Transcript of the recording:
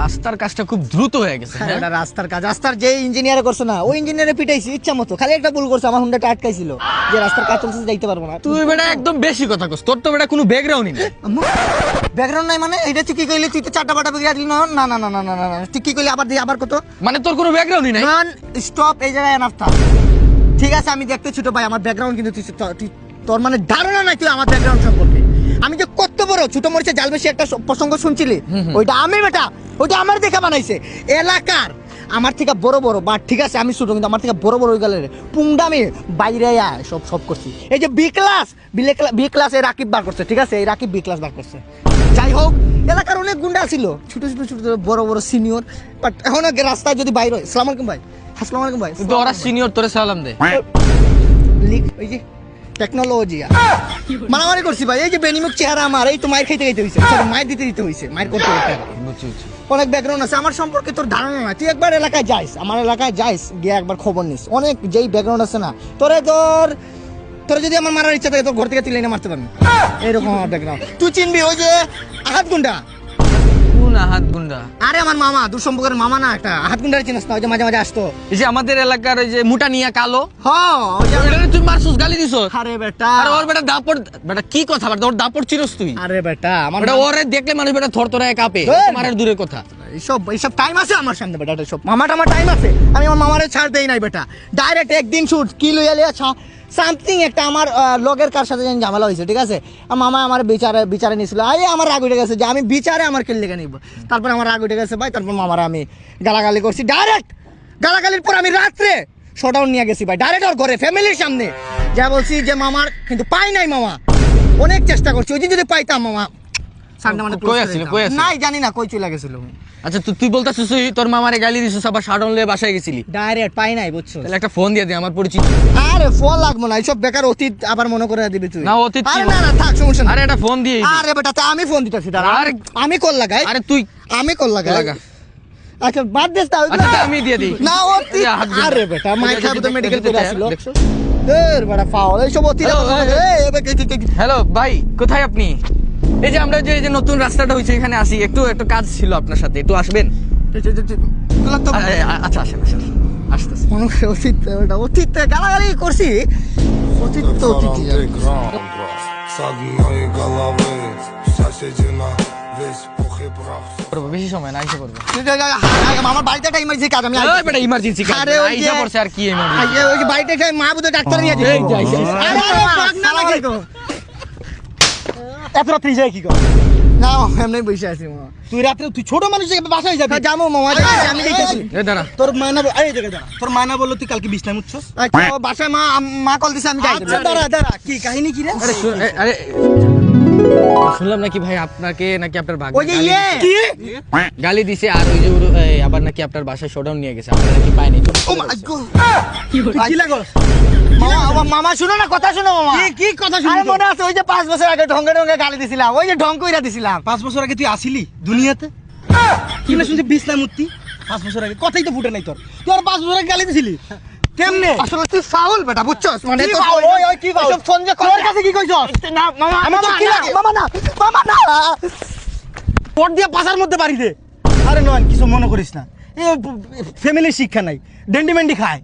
রাস্তার কাজটা খুব দ্রুত হয়ে গেছে। এটা রাস্তার কাজ, রাস্তার যে ইঞ্জিনিয়ার করছে না ওই ইঞ্জিনিয়ারে পিটাইছি ইচ্ছা মতো, খালি একটা ভুল করছে, আমার হুন্ডাটা আটকাইছিল যে রাস্তার কাজ চলছে যাইতে পারবো না। তুই বেটা একদম বেশি কথা কস, তোর তো বেটা কোনো ব্যাকগ্রাউন্ডই নেই। ব্যাকগ্রাউন্ড নাই মানে এটা তুই কি কইলি? তুই তো চারটা বাটা বিগড়া দিলি না। না না না না না না তুই কি কইলি? আবার দিই, আবার কত? মানে তোর কোনো ব্যাকগ্রাউন্ডই নাই। স্টপ, এই জায়গায় এনাফ থাক। ঠিক আছে আমি দেখতে ছোট ভাই, আমার ব্যাকগ্রাউন্ড কিন্তু তুই তোর মানে ধারণা নাই তুই আমার ব্যাকগ্রাউন্ড সম্পর্কে। আমি যে কত বড় ছোট মরিচে জাল বেশি একটা প্রসঙ্গ শুনছিলি, ওইটা আমি বেটা, ওইটা আমার দেখা বানাইছে এলাকার। আমার থেকে বড় বড় বাট ঠিক আছে আমি ছোট, কিন্তু আমার থেকে বড় বড় ওই গেলে পুংডামি বাইরে সব করছি। এই যে বি ক্লাস এই রাকিব বার করছে, ঠিক আছে এই রাকিব বি ক্লাস বার করছে। যাই হোক এলাকার অনেক গুন্ডা ছিল, ছোট ছোট ছোট বড় বড় সিনিয়র। বাট এখন রাস্তায় যদি বাইরে হয়, সালাম আলাইকুম ভাই, আসসালামু আলাইকুম ভাই, কিন্তু ওরা সিনিয়র, তোরে সালাম দে। ওই যে টেকনোলজি মারামারি করছি ভাই। এই যে বেনিমুখ চেহারা আমার, এই তো মায়ের খাইতে হয়েছে, মায়ের দিতে হয়েছে, মায়ের করতে অনেক ব্যাকগ্রাউন্ড আছে আমার সম্পর্কে তোর ধারণা না। তুই একবার এলাকায় যাইস, আমার এলাকায় যাইস, গিয়ে একবার খবর নিস। অনেক যেই ব্যাকগ্রাউন্ড আছে না তোর যদি আমার মারার ইচ্ছা থাকে তোর ঘর থেকে তুলে এনে মারতে পারবি, এরকম আমার ব্যাকগ্রাউন্ড। তুই চিনবি ওই যে আহাত গুন্ডা। কোন আহাত গুন্ডা? আরে আমার মামা, দূর সম্পর্কের মামা না একটা আহাত গুন্ডার চিনিস না? ওই যে মাঝে মাঝে আসতো, এই যে আমাদের এলাকার ওই যে মুটা নিয়া কালো। হ্যাঁ ওইটারে তুই মারছস, গালি দিছস। আরে বেটা, আরে ওর বেটা দাপড়, বেটা কি কথা বার্তা, ওর দাপড় চিনস তুই? আরে বেটা আমার বেটা ওরে দেখলে মানুষ বেটা থরথরায় কাঁপে, মারার দূরের কথা। এইসব টাইম আছে আমার সামনে বেটা, সব আমার টাইম আছে। আমি আমার মামারে ছাড় দেই নাই বেটা, ডাইরেক্ট একদিন শুট কি লইয়া লিয়া সামথিং একটা আমার লগের কার সাথে জানি ঝামেলা হয়েছে, ঠিক আছে। মামা আমার বিচারে নিয়েছিল, আমার রাগ উঠে গেছে যে আমি বিচারে আমার কেলে লেগে নিব। তারপর আমার রাগ উঠে গেছে ভাই, তারপর মামারা আমি গালাগালি করছি। ডাইরেক্ট গালাগালির পর আমি রাত্রে শোডাউন নিয়ে গেছি ভাই, ডাইরেক্ট ওর ঘরে ফ্যামিলির সামনে যা বলছি যে মামার কিন্তু পাই নাই। মামা অনেক চেষ্টা করছি, ওই দিন যদি পাইতাম মামা নাই জানি না কই চলে গেছিল। আচ্ছা তুই বলতাছিস তোর মামারে গালি দিছিস, আবার শাডন লয়ে বাসায় গেছিলি? ডাইরেক্ট পাই নাই, বুঝছো? তাহলে একটা ফোন দিয়ে দে, আমার পরিচিত। আরে ফোন লাগবে না, এইসব বেকার অতীত আবার মনে করে দিবি তুই। না অতীত আরে না থাক, সমস্যা না। আরে একটা ফোন দিয়ে। আরে বেটা আমি ফোন দিতেছি, দাঁড়া। আরে আমি কল লাগাই। আরে তুই আমি কল লাগাই। আচ্ছা বাদ দে তাও। আচ্ছা আমি দিয়ে দিই। না অতীত। আরে বেটা মাই খাবো তো মেডিকেল করে আসলো। দের বড় ফাও, এইসব অতীত। হ্যালো ভাই, কোথায় আপনি? এই যে আমরা যে নতুন রাস্তাটা হইছে এখানে আসি, একটু কাজ ছিল আপনার সাথে, একটু আসবেন? আচ্ছা আসেন আসতেছি। অতীত গালাগালি করছি, অতীত তো অতীত। বেশি সময় না, আইসা করবো। আমার বাড়িতে একটা ইমার্জেন্সি কাজ, আমি ইমার্জেন্সি কাজ আইসা পড়ছে। আর কি ইমার্জেন্সি? ওই যে বাড়িতে মা বুঝে ডাক্তার নিয়ে যাই। এত রাত্রি যায় কি কর? না এমনি বসে আছি মামা। তুই রাত্রে তুই ছোট মানুষ বাসায় যাবি? যাবো মামা, আমি দেখেছি। তোর মায়না এই জায়গায় দাঁড়া, তোর মায়না বললো তুই কালকে বিছনায় মুছছস। বাসায় মা কল দিছে, আমি যাই। দাঁড়া কি কাহিনী কি রে? আরে শুনলাম নাকি ভাই আপনাকে নাকি আপনার ভাগ গালি দিছে, আর ওই যে আবার নাকি আপনার বাসায় শোডাউন নিয়ে গেছে, আপনারা নাকি পায়নি। কি লাগো মামা? শুনো না, কথা শুনো মামা। কি কথা শুনো? মনে আছে ওই যে 5 বছর আগে ঢঙ্গে গালি দিছিলাম, ওই যে ঢং কইরা দিছিলাম। 5 বছর আগে তুই আসিলি দুনিয়াতে? কি না শুনছি বিছনা মুত্তি 5 বছর আগে, কথাই তো ফুটে নাই তোর। তুই আর 5 বছর আগে গালি দিছিলি কেমনে? আসলে তুই ফাউল বেটা, বুঝছস? মানে তো ওই কি ফাউল? সব ফোন যে তোর কাছে কি কইছস? না মামা, আমি তো কি লাগে? মামা না পট দিয়ে পাছার মধ্যে বাড়ি দে। আরে নয় কিছু মনে করিস না, এই ফ্যামিলির শিক্ষা নাই, ডেন্ডি মেন্ডি খায়।